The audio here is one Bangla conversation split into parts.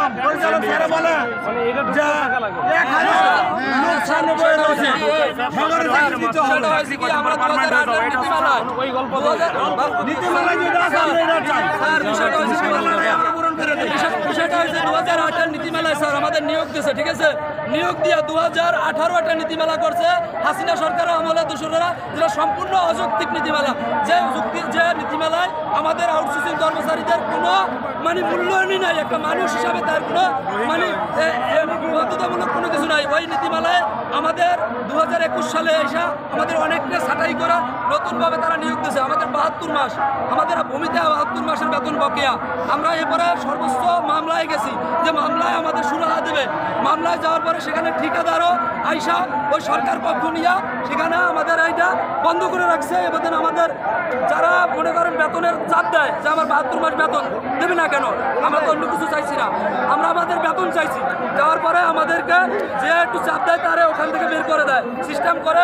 কম পরিচালক স্যার বলে মানে এটা যে 1096 রয়েছে নগরে চাকরি দিতে হবে কি আমরা 2008 নীতিমালায় ওই গল্প নীতিমালায় যেটা আছে আমরা এটা চাই স্যার বিষয়টা হচ্ছে নীতিমালায় আমরা পূরণ করে দেব বিষয়টা হচ্ছে 2008 নীতিমালায় স্যার আমাদের নিয়োগ দিয়েছে, ঠিক আছে? নিয়োগ দিয়ে 2018 একটা নীতিমালা করছে হাসিনা সরকারের আমলে দোসররা, যেটা সম্পূর্ণ অযৌক্তিক নীতিমালা। যে নীতিমালায় আমাদের আউটসোর্সিং কর্মচারীদের কোনো মানে মূল্যায়নই নাই, একটা মানুষ হিসাবে তার কোনো মানে বাধ্যতামূলক কোনো কিছু নাই। ওই নীতিমালায় আমাদের 2021 সালে এসে আমাদের অনেকটা ছাঁটাই করা নতুনভাবে তারা নিয়োগ দিয়েছে। আমাদের 72 মাস, আমাদের ভূমিতে 72 মাসের বেতন বকেয়া। আমরা এরপরে সর্বোচ্চ মামলায় গেছি যে মামলায় আমাদের সুরাহা দেবে। মামলায় যাওয়ার পরে সেখানে ঠিকাদারও আইসা ওই সরকার পক্ষ নিয়ে সেখানে আমাদের এইটা বন্ধ করে রাখছে। এবং আমাদের যারা মনে করেন বেতনের চাপ দেয় যে আমার 72 মাস বেতন দেবে না কেন, আমরা তো অন্য কিছু চাইছি না, আমরা আমাদের বেতন চাইছি। যাওয়ার পরে আমাদেরকে যে একটু চাপ দেয় তারে ওখান থেকে বের করে দেয়, সিস্টেম করে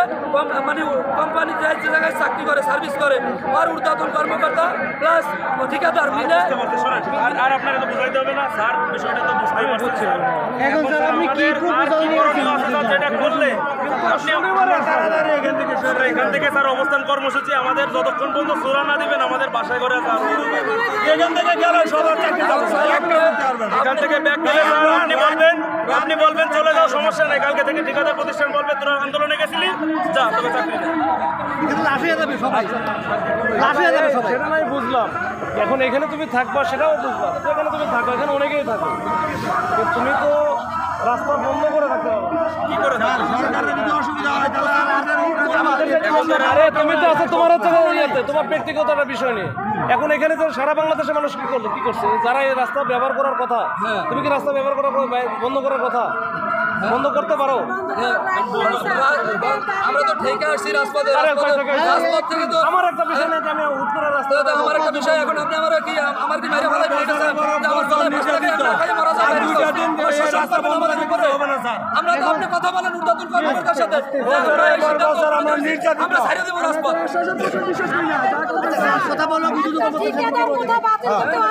মানে কোম্পানি যে জায়গায় চাকরি করে সার্ভিস করে আর ঊর্ধ্বতন কর্মকর্তা প্লাস ঠিকাদার মিলে। আর আপনারা তো বুঝাইতে হবে না স্যার, বিষয়টা তো বুঝতেই পারছেন। এখন স্যার আপনি কি যেটা করলে আপনি এখান থেকে স্যার অবস্থান কর্মসূচি আমাদের যতক্ষণ পর্যন্ত সুরা না দিবেন আমাদের বাসায় করে এখান থেকে গেলে সবার চাকরি এখান থেকে ব্যাক গেলে আপনি বলবেন চলে যাও, সমস্যা নেই। কালকে থেকে ঠিকাদার প্রতিষ্ঠান বলবে তোরা আন্দোলনে গেছিলি, যা তোকে চাকরি সেটা নাই বুঝলাম। এখন এখানে তুমি থাকবা সেটাও বুঝলাম, এখানে তুমি থাকো, এখানে অনেকেই থাকো, তুমি তো রাস্তা বন্ধ করে রাখতে হবে। কি করে সরকারের যদি অসুবিধা হয় তাহলে আরে তুমি তো আছো তোমার হচ্ছে তোমার ব্যক্তিগত একটা বিষয় নিয়ে। এখন এখানে যে সারা বাংলাদেশের মানুষ কি করলো, কি করছে, যারা এই রাস্তা ব্যবহার করার কথা, তুমি কি রাস্তা ব্যবহার করার বন্ধ করার কথা বন্ধ করতে পারো? আমরা তো ঠেকে আসছি রাজপথে, রাজপথ থেকে তো আমার একটা বিষয় নেই যে আমি উত্তরের রাস্তা, আমার একটা বিষয়। এখন আপনি আমার কি মেরে ফেলাই বলতেছেন আমরা তো আপনি কথা বলেন ঊর্ধ্বতন কর্মকর্তার সাথে, আমরা ছাড়িয়ে দেবো রাজপথ। কথা বলো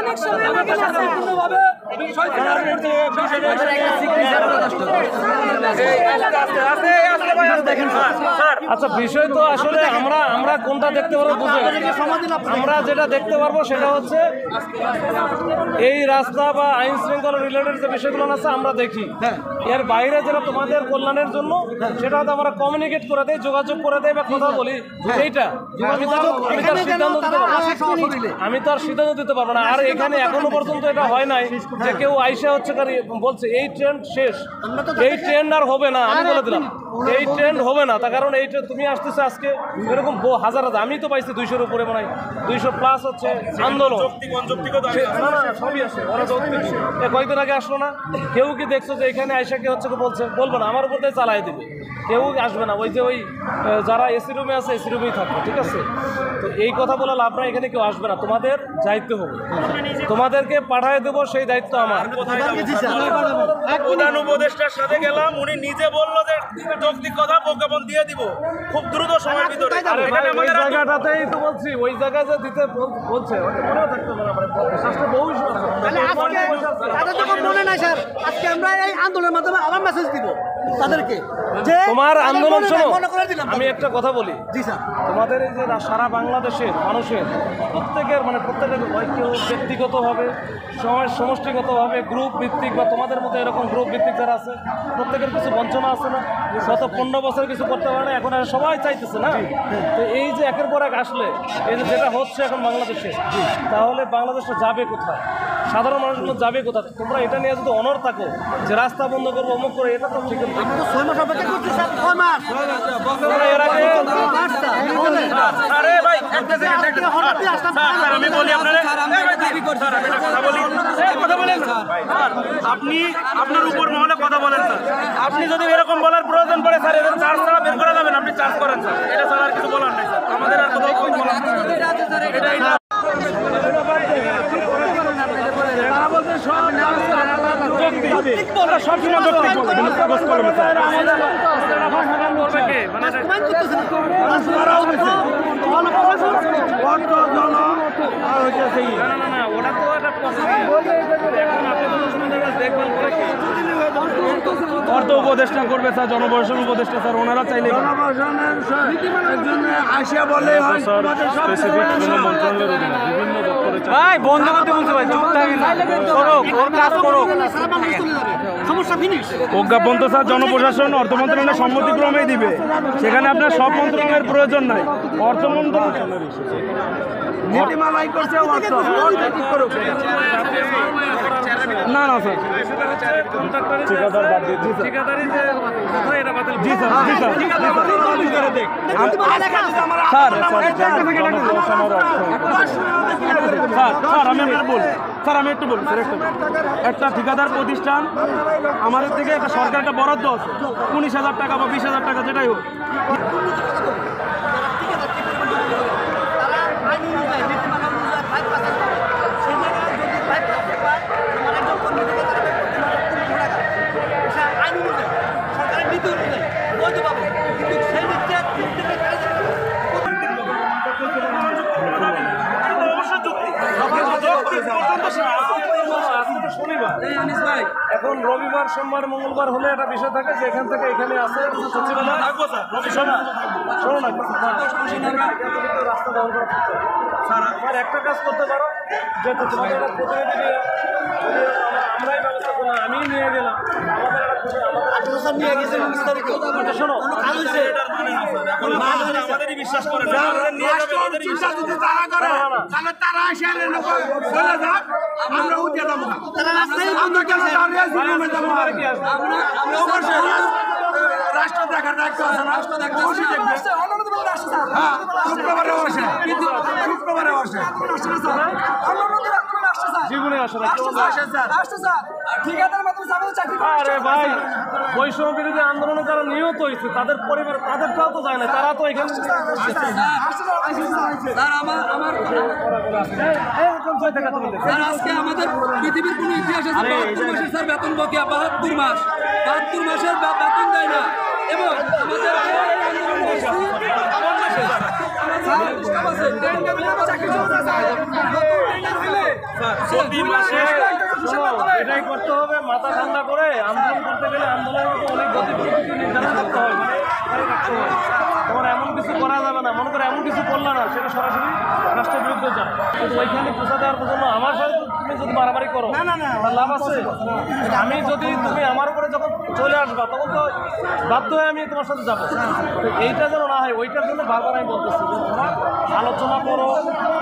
অনেক সময় লাগে না আচ্ছা বিষয় তো আসলে আমরা কোনটা দেখতে পারবো বুঝে, আমরা যেটা দেখতে পারবো সেটা হচ্ছে এই রাস্তা বা আইন শৃঙ্খলা রিলেটেড যে বিষয়গুলো আছে আমরা দেখি, এর বাইরে যেটা তোমাদের কল্যাণের জন্য সেটা হয়তো আমরা কমিউনিকেট করে দেয়, যোগাযোগ করে দেয় বা কথা বলি, এইটা আমি তো আর সিদ্ধান্ত দিতে পারবো না। আর এখানে এখনো পর্যন্ত এটা হয় নাই যে কেউ আইসা হচ্ছে বলছে এই ট্রেন্ড শেষ, এই ট্রেন্ড আর হবে না। আমি বলে দিলাম এই ট্রেন্ড হবে না, তার কারণ এইটা তুমি আসতেছে আজকে এরকম হাজার হাজার, আমি তো পাইছি 200-র উপরে, মানে 200+ হচ্ছে আন্দোলন, সবই আছে। ওরা কয়েকদিন আগে আসলো না, কেউ কি দেখছো যে এখানে আইসা কে হচ্ছে বলবো না আমার উপর দিয়ে চালাই দেবে, কেউ আসবে না। ওই যে ওই যারা এসি রুমে আছে এসি রুমেই থাকবে, ঠিক আছে? তো এই কথা বলে লাভ নাই, এখানে কেউ আসবে না, তোমাদের দায়িত্ব হবে, তোমাদেরকে পাঠিয়ে দেবো, সেই দায়িত্ব আমার। প্রধান উপদেষ্টার সাথে গেলাম, উনি নিজে বললো যে যৌক্তিক কথা প্রজ্ঞাপন দিয়ে দিব খুব দ্রুত সময়ের ভিতরে। ওই জায়গাটাতেই তো বলছি, ওই জায়গায় যে দিতে বলছে মনেও থাকতে পারে, বহু মনে নাই স্যার, আজকে আমরা এই আন্দোলনের মাধ্যমে আবার মেসেজ দিব তাদেরকে যে তোমার আন্দোলন শোনো। মনে করে দিলাম। আমি একটা কথা বলি, জি স্যার, তোমাদের এই যে সারা বাংলাদেশের মানুষের প্রত্যেকের কেউ ব্যক্তিগতভাবে সমষ্টিগতভাবে গ্রুপ ভিত্তিক বা তোমাদের মতো এরকম গ্রুপ ভিত্তিক যারা আছে প্রত্যেকের কিছু বঞ্চনা আছে না, গত 15 বছর কিছু করতে পারে না, এখন আর সবাই চাইতেছে না। তো এই যে একের পর এক আসলে এই যে যেটা হচ্ছে এখন বাংলাদেশে, তাহলে বাংলাদেশে যাবে কোথায়, সাধারণ মানুষগুলো যাবে কোথায়? তোমরা এটা নিয়ে যদি অনর থাকো যে রাস্তা বন্ধ করবো অমুক করে, এটা তো ঠিক আছে। আমি বলি আপনি আপনার উপর মহলে কথা বলেন স্যার, আপনি যদি এরকম বলার প্রয়োজন পড়ে স্যার এদের চার্জ ছাড়া বের করে যাবেন, আপনি চার্জ করেন স্যার, এটা ছাড়া আর কিছু বলার নেই স্যার, আমাদের আর কোথাও বলার এটাই না। ওটা তো একটা অর্থ উপদেষ্টা করবে স্যার, জনপ্রশাসন উপদেষ্টা স্যার, ওনারা চাইলে ভাই বন্ধ করতে বলছে ভাই, চুপ থাকেন, করো ওর কাজ করো। সমস্যা ফিনিশ। প্রজ্ঞাপন তো স্যার জনপ্রশাসন অর্থ মন্ত্রণালয়ের সম্মতিক্রমেই দিবে, সেখানে আপনার সব মন্ত্রণালয়ের প্রয়োজন নাই। অর্থ মন্ত্রণালয় নীতিমালাই করছে না না স্যার, ঠিকাদার বাদ দিয়ে জি স্যার, জি স্যার, স্যার স্যার আমি আপনার বল স্যার, আমি একটু বলি স্যার, একটা ঠিকাদার প্রতিষ্ঠান আমাদের থেকে একটা সরকার একটা বরাদ্দ আছে 19,000 টাকা বা 20,000 টাকা যেটাই হোক, শনিবার এখন রবিবার সোমবার মঙ্গলবার হলে একটা বিষয় থাকে যে এখান থেকে এখানে আসে সচিবালয় থাকবো স্যার, শোনো না রাস্তা দখল করা স্যার, আমার একটা কাজ করতে পারো যে তোমাদের একটা প্রতিনিধি নিয়ে আমরাই ব্যবস্থা করলাম, আমি নিয়ে গেলাম শোনো আমাদেরই বিশ্বাস করে রাষ্ট্র দেখার দায়িত্ব আছে, রাষ্ট্র দেখতে শুক্রবারে বসে, শুক্রবারে বসে জীবনে আসে না। আরে ভাই বৈষম্য বিরোধী আন্দোলনে যারা নিহত হয়েছে তাদের পরিবার তাদেরটাও তো যায় না, তারা তো এখানে আজকে আমাদের পৃথিবীর কোন ইতিহাস আছে 72 মাসের স্যার বেতন বকেয়া, 72 মাস 72 মাসের বেতন দেয় না, এবং এটাই করতে হবে, মাথা ঠান্ডা করে আন্দোলন করতে গেলে আন্দোলনের মতো অনেক গতি প্রকৃতি নির্ধারণ করতে হয়, তোমার এমন কিছু করা যাবে না, মনে করে এমন কিছু করলে না সেটা সরাসরি রাষ্ট্রের বিরুদ্ধে যায়, কিন্তু ওইখানে পোষা দেওয়ার জন্য আমার সাথে তুমি যদি বাড়াবাড়ি করো তার লাভ আছে। আমি যদি তুমি আমার উপরে যখন চলে আসবা তখন তো বাধ্য হয়ে আমি তোমার সাথে যাবো, তো এইটা যেন না হয় ওইটার জন্য বারবার আমি বলতেছি যে তোমরা আলোচনা করো,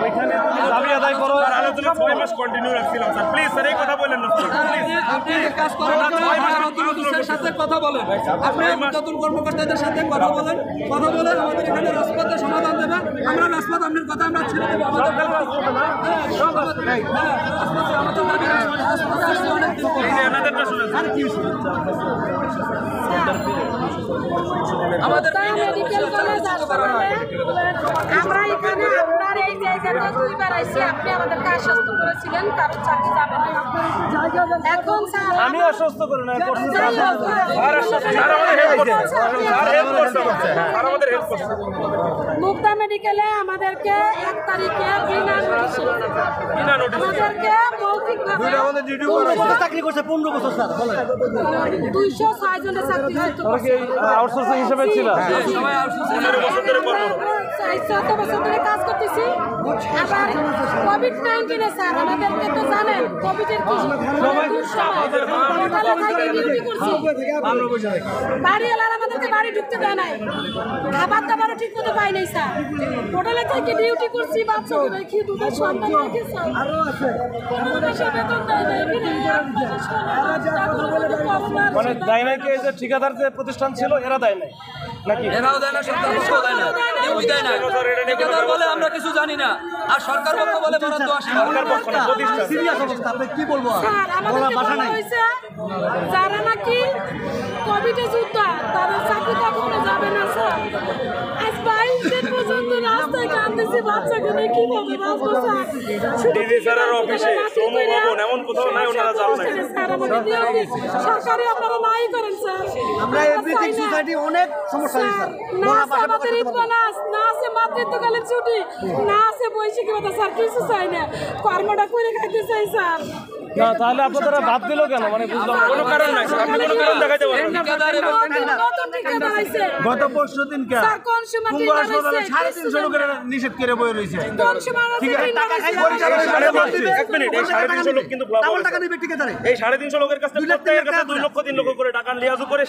ওইখানে তুমি দাবি আদায় করো। আলোচনা 6 মাস কন্টিনিউ রাখছিলাম স্যার, প্লিজ স্যার এই কথা বলেন না আপনি কাজ করেন, সাথে কথা বলেন, আপনি নতুন কর্মকর্তাদের সাথে কথা বলেন, কথা বলে আমাদের এখানে রাজপথে সমাধান দেবেন, আমরা রাজপথ আপনার কথা আমরা ছেড়ে দেবো, আমাদের মেডিকেল কলেজ হাসপাতালে আমরা এখানে আপনার এই জায়গাটা দুইবার আইসি, আপনি আমাদেরকে আশ্বস্ত করেছিলেন কারণ চাকরি যাবে না, এখন স্যার আমি আশ্বস্ত করি না, মুক্তা মেডিকেলে আমাদেরকে 1 তারিখে বিনা নোটিশে আমাদেরকে মৌখিকভাবে চাকরি করছে 15 বছর স্যার, 206 জনের চাকরি আউটসোর্সিং হিসেবে ছিল, সবাই আউটসোর্সিং 14 বছর ধরে কাজ করতেছি। আবার কোভিড-19 স্যার আমাদেরকে তো জানেন কোভিডের কি ডিউটি করছি, বাড়িওয়ালারা আমাদেরকে বাড়ি ঢুকতে দেয় নাই, খাবার দাবারও ঠিক মতো পাই নাই স্যার, হোটেলে থেকে ডিউটি করছি, বাচ্চাকে রেখে দুধের সন্তান রেখে স্যার বেতন দেয় নাই, মানে দেয় নাই কি? এই যে ঠিকাদার যে প্রতিষ্ঠান ছিল এরা দেয় নাই নাকি? এরাও দেয় না, সরকার পক্ষ দেয় না, কেউ দেয় না, ঠিকাদার বলে আমরা কিছু জানি না, আর সরকার পক্ষ বলে বরাদ্দ আসে না, সরকার পক্ষ না, প্রতিষ্ঠান। সিরিয়াস অবস্থা, আপনি কি বলবো স্যার আমাদেরকে বলা হয়েছে যারা নাকি কোভিডে যুদ্ধ তাদের চাকরি কখনো যাবে না স্যার। আজ 22 দিন পর্যন্ত রাস্তায় কাঁদতেছি, বাচ্চাকে নিয়ে কিভাবে বাঁচবো স্যার? ডিজি স্যারের অফিসে শ্রম ভবন এমন কোথাও নাই ওনারা যান নাই। স্যার আমাদের দিয়ে সরকারি আপনারা নাই করেন স্যার, আমরা এভরিথিং সোসাইটি অনেক সমস্যা হয়েছে স্যার, না আছে আমাদের ঈদ বোনাস, না আছে মাতৃত্বকালীন ছুটি, না আছে বৈশাখী ভাতা স্যার, কিছু চাই না, কর্মটা করে খাইতে চাই স্যার। না তাহলে আপনারা বাদ দিল কেন মানে বুঝলাম না। কোনো কারণ নাই স্যার, আপনি কোনো কারণ দেখাইতে পারবেন না। নতুন ঠিকাদার আইছে গত পরশুদিন কে স্যার কনজিউমার পূর্ব হাসপাতালে 350 লোকের নিষেধ করে বই রয়েছে। কনজিউমার ঠিক আছে, টাকা খাই পরিচালনা এক মিনিট, এই 350 লোক কিন্তু ডাবল টাকা দিবে ঠিকাদারে। এই 350 লোকের কাছে প্রত্যেকের কাছে 2 লক্ষ 3 লক্ষ করে টাকা লিয়াজু করে